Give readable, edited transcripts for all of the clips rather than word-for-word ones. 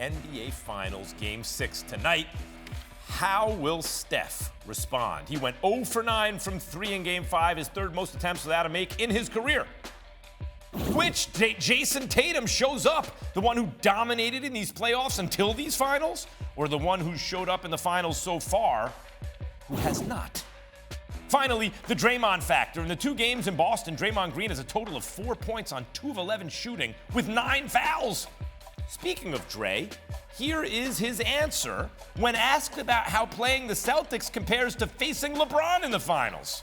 NBA Finals Game 6 tonight. How will Steph respond? He went 0 for 9 from 3 in Game 5, his third most attempts without a make in his career. Which Jason Tatum shows up? The one who dominated in these playoffs until these finals? Or the one who showed up in the finals so far who has not? Finally, the Draymond factor. In the 2 games in Boston, Draymond Green has a total of 4 points on 2 of 11 shooting with 9 fouls. Speaking of Dre, here is his answer when asked about how playing the Celtics compares to facing LeBron in the finals.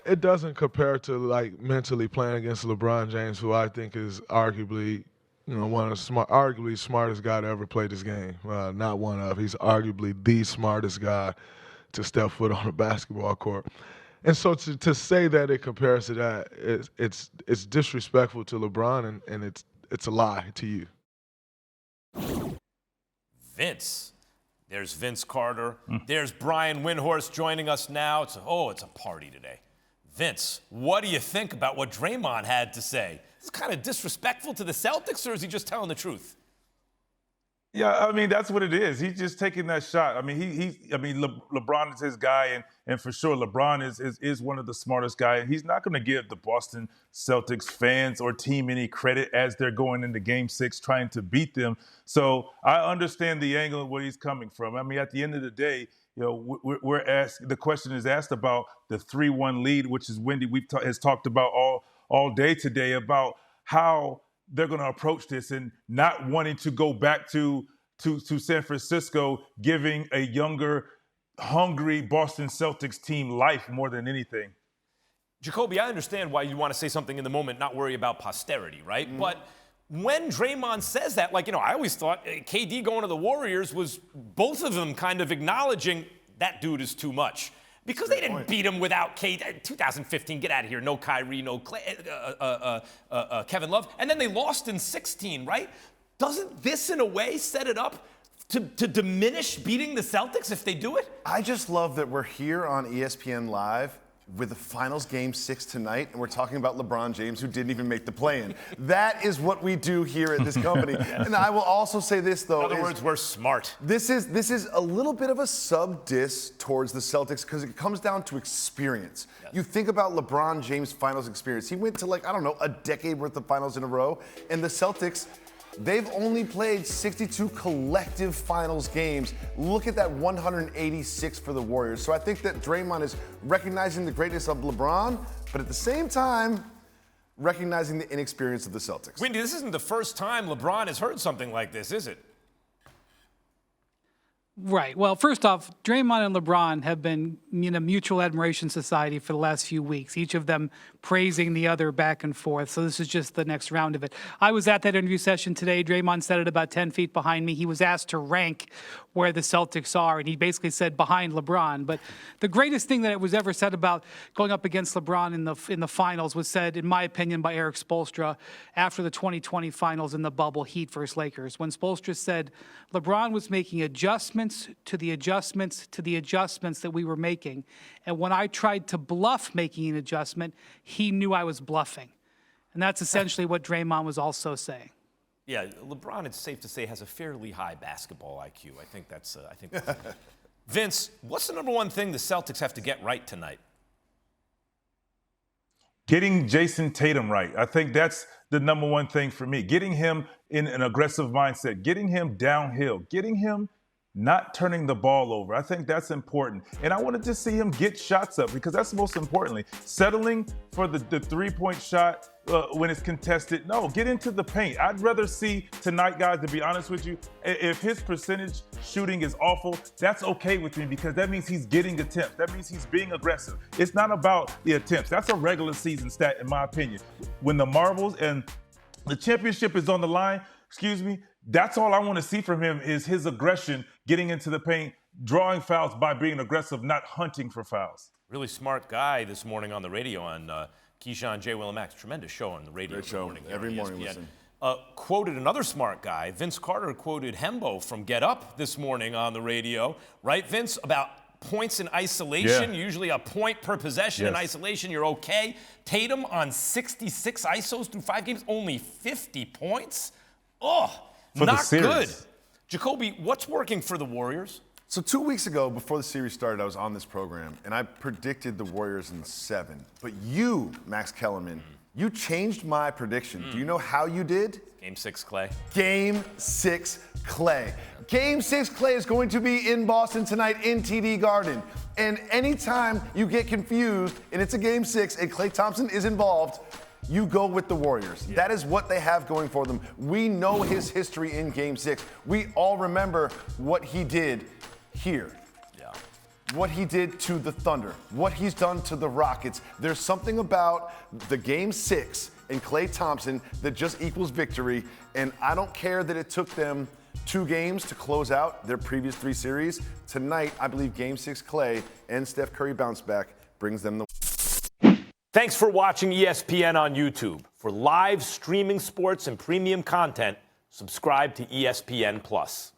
It doesn't compare to like mentally playing against LeBron James, who I think is arguably, one of the arguably smartest guy to ever play this game. Not one of. He's arguably the smartest guy to step foot on a basketball court. And so to say that it compares to that, it's disrespectful to LeBron, and it's a lie to you. Vince. There's Vince Carter. There's Brian Windhorst joining us now. It's a party today. Vince, what do you think about what Draymond had to say? Is this kind of disrespectful to the Celtics, or is he just telling the truth? Yeah, I mean, that's what it is. He's just taking that shot. I mean, LeBron is his guy, and for sure, LeBron is one of the smartest guys. He's not going to give the Boston Celtics fans or team any credit as they're going into Game 6 trying to beat them. So I understand the angle of where he's coming from. I mean, at the end of the day, we're asked. The question is asked about the 3-1 lead, which is Wendy has talked about all day today about how they're going to approach this and not wanting to go back to San Francisco, giving a younger, hungry Boston Celtics team life more than anything. Jacoby, I understand why you want to say something in the moment, not worry about posterity, right? But when Draymond says that, I always thought KD going to the Warriors was both of them kind of acknowledging that dude is too much. Because they didn't beat him without KD. 2015, get out of here. No Kyrie, no Kevin Love. And then they lost in 16, right? Doesn't this, in a way, set it up to diminish beating the Celtics if they do it? I just love that we're here on ESPN Live with the Finals Game 6 tonight, and we're talking about LeBron James, who didn't even make the play-in. That is what we do here at this company. Yes. And I will also say this, though. In other words, we're smart. This is a little bit of a sub-diss towards the Celtics because it comes down to experience. Yes. You think about LeBron James' finals experience. He went to, a decade worth of finals in a row, and the Celtics, they've only played 62 collective finals games. Look at that 186 for the Warriors. So I think that Draymond is recognizing the greatness of LeBron, but at the same time, recognizing the inexperience of the Celtics. Wendy, this isn't the first time LeBron has heard something like this, is it? Right. Well, first off, Draymond and LeBron have been in a mutual admiration society for the last few weeks, each of them praising the other back and forth. So this is just the next round of it. I was at that interview session today. Draymond said it about 10 feet behind me. He was asked to rank where the Celtics are, and he basically said behind LeBron. But the greatest thing that was ever said about going up against LeBron in the finals was said, in my opinion, by Eric Spoelstra after the 2020 finals in the bubble, Heat versus Lakers, when Spoelstra said LeBron was making adjustments to the adjustments to the adjustments that we were making. And when I tried to bluff making an adjustment, he knew I was bluffing. And that's essentially what Draymond was also saying. Yeah, LeBron, it's safe to say, has a fairly high basketball IQ. I think that's Vince, what's the number one thing the Celtics have to get right tonight? Getting Jason Tatum right. I think that's the number one thing for me. Getting him in an aggressive mindset, getting him downhill, getting him not turning the ball over. I think that's important. And I wanted to see him get shots up because that's most importantly. Settling for the three-point shot when it's contested. No, get into the paint. I'd rather see tonight, guys, to be honest with you, if his percentage shooting is awful, that's okay with me because that means he's getting attempts. That means he's being aggressive. It's not about the attempts. That's a regular season stat, in my opinion. When the marbles and the championship is on the line, that's all I want to see from him is his aggression, getting into the paint, drawing fouls by being aggressive, not hunting for fouls. Really smart guy this morning on the radio on Keyshawn, J. Will, and Max. Tremendous show on the radio. Great show. Every morning listen. Quoted another smart guy. Vince Carter quoted Hembo from Get Up this morning on the radio. Right, Vince? About points in isolation. Yeah. Usually a point per possession in isolation. You're okay. Tatum on 66 ISOs through 5 games. Only 50 points. Oh, For the Not series. good. Jacoby, what's working for the Warriors? So 2 weeks ago, before the series started, I was on this program, and I predicted the Warriors in 7. But you, Max Kellerman, you changed my prediction. Do you know how you did? Game 6, Clay. Game 6, Clay. Game 6, Clay is going to be in Boston tonight in TD Garden. And anytime you get confused and it's a Game 6 and Klay Thompson is involved, you go with the Warriors. Yeah. That is what they have going for them. We know his history in Game 6. We all remember what he did here. Yeah. What he did to the Thunder, what he's done to the Rockets. There's something about the Game 6 and Klay Thompson that just equals victory. And I don't care that it took them 2 games to close out their previous 3 series. Tonight, I believe Game 6 Klay and Steph Curry bounce back brings them the. Thanks for watching ESPN on YouTube. For live streaming sports and premium content, subscribe to ESPN+.